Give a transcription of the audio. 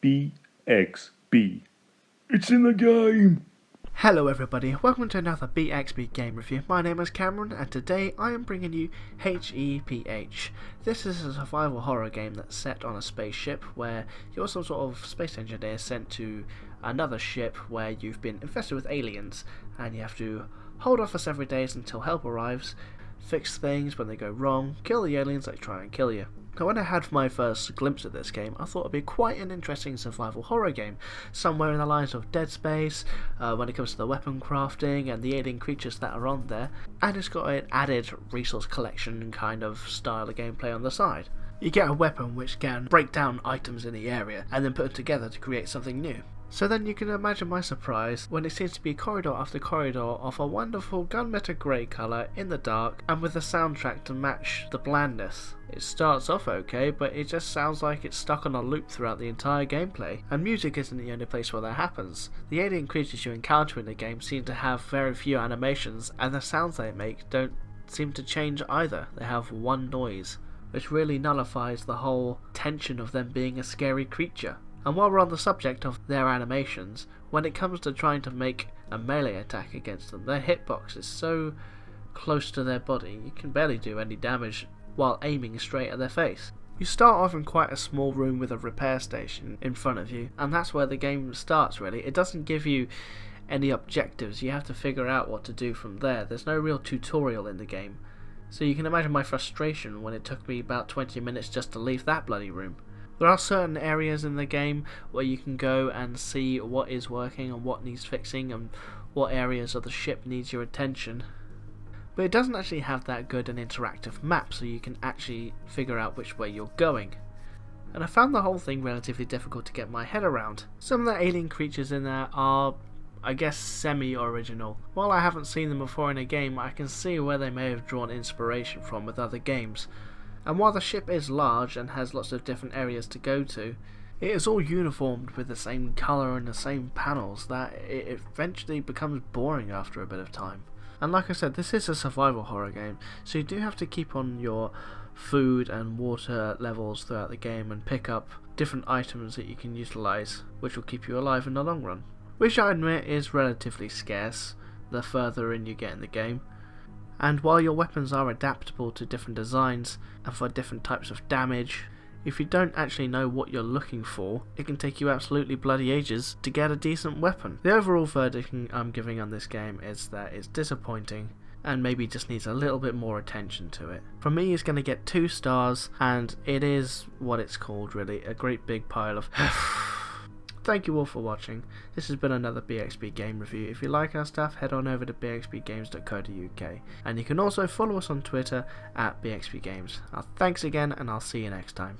BXB. It's in the game! Hello everybody, welcome to another BXB game review. My name is Cameron and today I am bringing you HEPH. This is a survival horror game that's set on a spaceship where you're some sort of space engineer sent to another ship where you've been infested with aliens and you have to hold off for several days until help arrives, fix things when they go wrong, kill the aliens that try and kill you. Now, when I had my first glimpse at this game, I thought it'd be quite an interesting survival horror game, somewhere in the lines of Dead Space, when it comes to the weapon crafting and the alien creatures that are on there, and it's got an added resource collection kind of style of gameplay on the side. You get a weapon which can break down items in the area and then put them together to create something new. So then you can imagine my surprise when it seems to be corridor after corridor of a wonderful gunmetal grey colour in the dark and with a soundtrack to match the blandness. It starts off okay, but it just sounds like it's stuck on a loop throughout the entire gameplay, and music isn't the only place where that happens. The alien creatures you encounter in the game seem to have very few animations, and the sounds they make don't seem to change either. They have one noise, which really nullifies the whole tension of them being a scary creature. And while we're on the subject of their animations, when it comes to trying to make a melee attack against them, their hitbox is so close to their body you can barely do any damage while aiming straight at their face. You start off in quite a small room with a repair station in front of you, and that's where the game starts really. It doesn't give you any objectives, you have to figure out what to do from there. There's no real tutorial in the game. So you can imagine my frustration when it took me about 20 minutes just to leave that bloody room. There are certain areas in the game where you can go and see what is working and what needs fixing and what areas of the ship needs your attention. But it doesn't actually have that good an interactive map, so you can actually figure out which way you're going. And I found the whole thing relatively difficult to get my head around. Some of the alien creatures in there are, I guess, semi-original. While I haven't seen them before in a game, I can see where they may have drawn inspiration from with other games. And while the ship is large and has lots of different areas to go to, it is all uniformed with the same colour and the same panels that it eventually becomes boring after a bit of time. And like I said, this is a survival horror game, so you do have to keep on your food and water levels throughout the game and pick up different items that you can utilise, which will keep you alive in the long run. Which I admit is relatively scarce the further in you get in the game. And while your weapons are adaptable to different designs and for different types of damage, if you don't actually know what you're looking for, it can take you absolutely bloody ages to get a decent weapon. The overall verdict I'm giving on this game is that it's disappointing and maybe just needs a little bit more attention to it. For me, it's going to get 2 stars, and it is what it's called really, a great big pile of Thank you all for watching. This has been another BXB game review. If you like our stuff, head on over to bxbgames.co.uk, and you can also follow us on Twitter at BXBGames. Thanks again, and I'll see you next time.